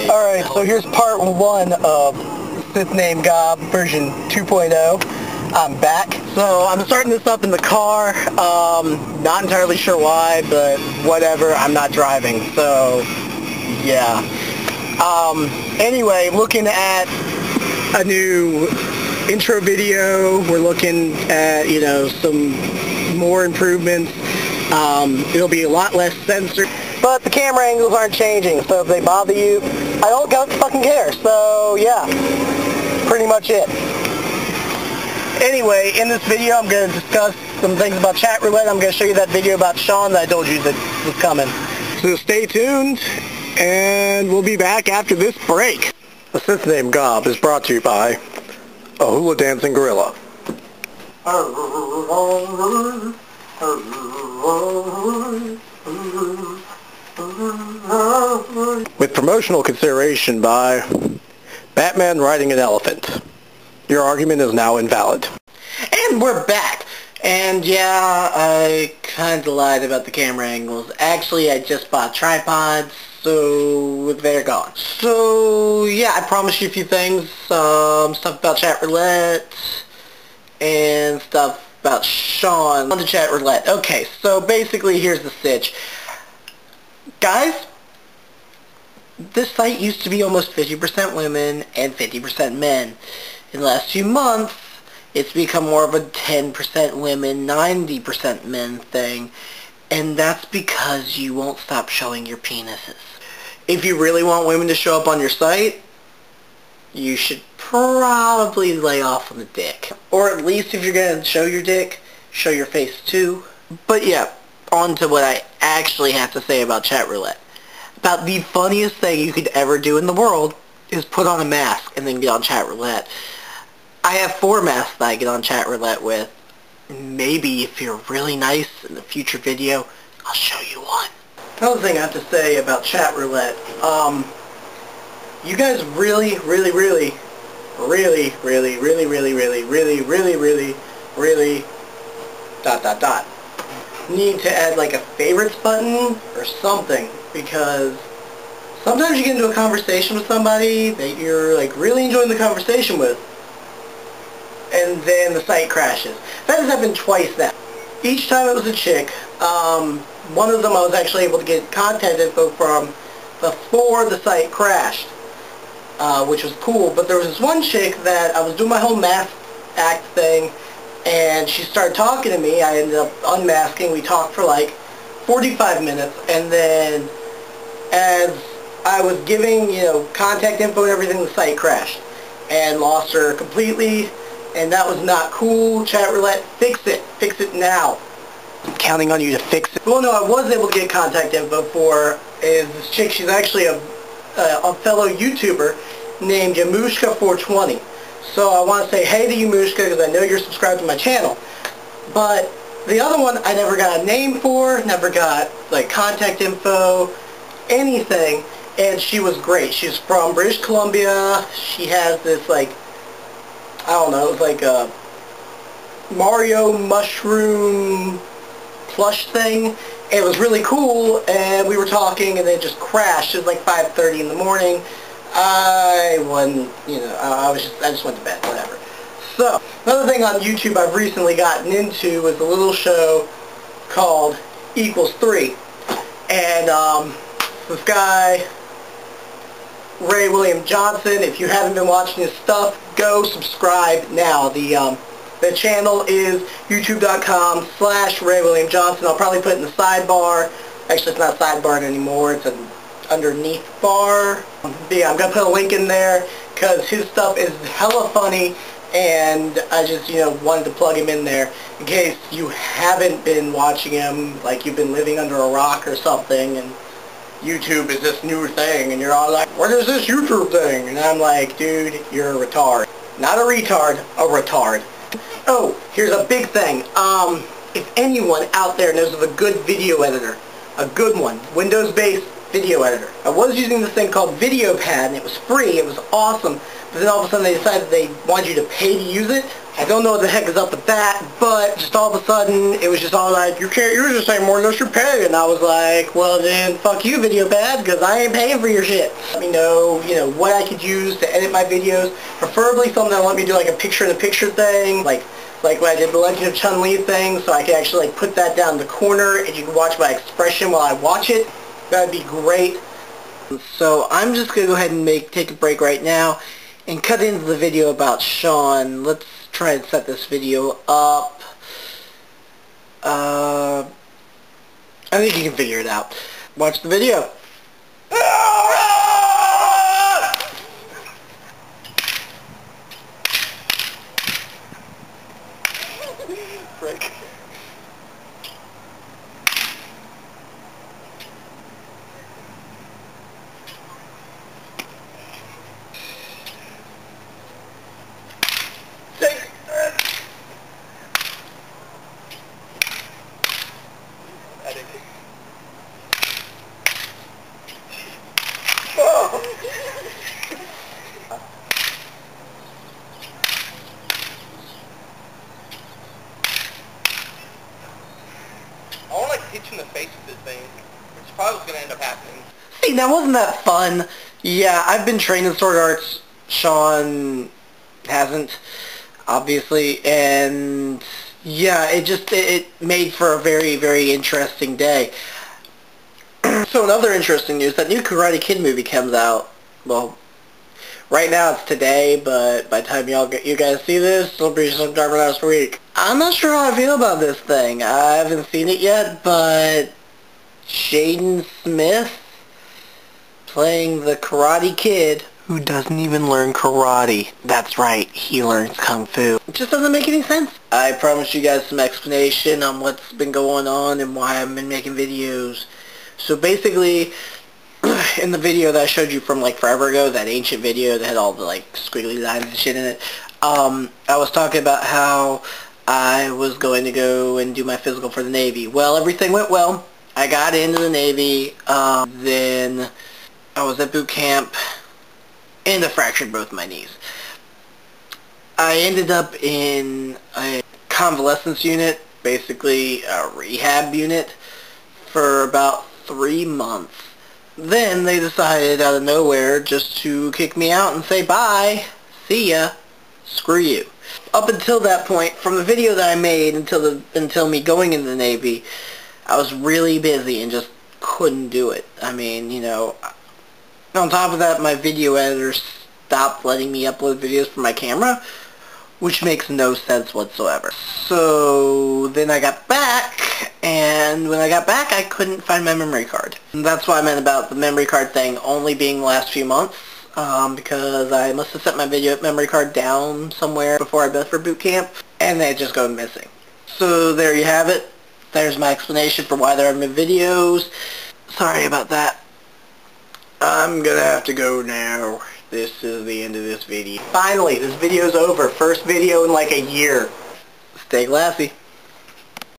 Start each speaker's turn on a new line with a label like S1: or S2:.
S1: Alright, so here's part 1 of Sith Name Gob version 2.0. I'm back. So I'm starting this up in the car. Not entirely sure why, but whatever. I'm not driving, so yeah. Anyway, looking at a new intro video. We're looking at, some more improvements. It'll be a lot less censored. But the camera angles aren't changing, so if they bother you, I don't fucking care. So yeah, pretty much it. Anyway, in this video I'm going to discuss some things about chat roulette. I'm going to show you that video about Sean that I told you that was coming. So stay tuned, and we'll be back after this break. The Sith Name Gob is brought to you by a hula dancing gorilla. With promotional consideration by Batman riding an elephant. Your argument is now invalid. And we're back. And yeah, I kind of lied about the camera angles. Actually, I just bought tripods, so they're gone. So yeah, I promised you a few things. Stuff about chat roulette and stuff about Sean on the chat roulette. Okay, so basically here's the sitch. Guys, this site used to be almost 50% women and 50% men. In the last few months, it's become more of a 10% women, 90% men thing. And that's because you won't stop showing your penises. If you really want women to show up on your site, you should probably lay off on the dick. Or at least if you're going to show your dick, show your face too. But yeah, on to what I actually have to say about chat roulette. About the funniest thing you could ever do in the world is put on a mask and then get on chat roulette. I have 4 masks that I get on chat roulette with. Maybe if you're really nice in a future video, I'll show you one. Another thing I have to say about chat roulette, you guys really need to add like a favorites button or something, because sometimes you get into a conversation with somebody that you're like really enjoying the conversation with, and then the site crashes. That has happened twice now. Each time it was a chick. One of them I was actually able to get contact info from before the site crashed, which was cool. But there was this one chick that I was doing my whole mask act thing, and she started talking to me. I ended up unmasking. We talked for like 45 minutes, and then as I was giving, contact info and everything, the site crashed and lost her completely. And that was not cool. Chat roulette, fix it. Fix it now. I'm counting on you to fix it. Well, no, I was able to get contact info for is this chick. She's actually a fellow YouTuber named Yamushka420. So I want to say hey to Yamushka because I know you're subscribed to my channel. But the other one I never got a name for, never got like contact info, anything. And she was great. She's from British Columbia. She has this like, I don't know, it was like a Mario mushroom plush thing. It was really cool, and we were talking, and it just crashed. It was like 5:30 in the morning. I wasn't, I just went to bed, whatever. So, another thing on YouTube I've recently gotten into is a little show called Equals 3. And this guy, Ray William Johnson, if you haven't been watching his stuff, go subscribe now. The channel is youtube.com/Ray William Johnson. I'll probably put it in the sidebar. Actually, it's not a sidebar anymore. It's an underneath bar. But yeah, I'm going to put a link in there because his stuff is hella funny, and I just, wanted to plug him in there in case you haven't been watching him, like you've been living under a rock or something, and YouTube is this new thing, and you're all like, what is this YouTube thing? And I'm like, dude, you're a retard. Not a retard, a retard. Oh, here's a big thing. If anyone out there knows of a good video editor, a good one, Windows-based video editor. I was using this thing called VideoPad, and it was free, it was awesome, but then all of a sudden they decided they wanted you to pay to use it. I don't know what the heck is up with that, but just all of a sudden, it was just all like, you can't use this anymore unless you pay, and I was like, well then, fuck you, VideoPad, because I ain't paying for your shit. Let me know, what I could use to edit my videos, preferably something that'll let me do like a picture-in-the-picture thing, like when I did the Legend of Chun-Li thing, so I can actually like put that down in the corner, and you can watch my expression while I watch it. That'd be great. So I'm just going to go ahead and take a break right now and cut into the video about Sean. Let's try and set this video up. I think you can figure it out. Watch the video. Frick.
S2: I want to like hit you in the face with this thing, which is probably what's going to end up happening.
S1: See, now wasn't that fun? Yeah, I've been trained in sword arts. Sean hasn't, obviously, and yeah, it made for a very, very interesting day. So in other interesting news, that new Karate Kid movie comes out. Well, right now it's today, but by the time you guys see this, it'll be sometime last week. I'm not sure how I feel about this thing. I haven't seen it yet, but Jaden Smith playing the Karate Kid who doesn't even learn karate. That's right, he learns Kung Fu. It just doesn't make any sense. I promised you guys some explanation on what's been going on and why I've been making videos. So basically, in the video that I showed you from like forever ago, that ancient video that had all the like squiggly lines and shit in it, I was talking about how I was going to go and do my physical for the Navy. Well, everything went well. I got into the Navy, then I was at boot camp, and I fractured both my knees. I ended up in a convalescence unit, basically a rehab unit, for about 3 months. Then they decided out of nowhere just to kick me out and say bye, see ya, screw you. Up until that point, from the video that I made until me going into the Navy, I was really busy and just couldn't do it. I mean, on top of that, my video editor stopped letting me upload videos from my camera, which makes no sense whatsoever. So then I got back, and when I got back, I couldn't find my memory card. And that's what I meant about the memory card thing only being the last few months, because I must have set my video memory card down somewhere before I left for boot camp, and they just go missing. So there you have it. There's my explanation for why there haven't been videos. Sorry about that. I'm gonna have to go now. This is the end of this video. Finally, this video's over. First video in like a year. Stay classy.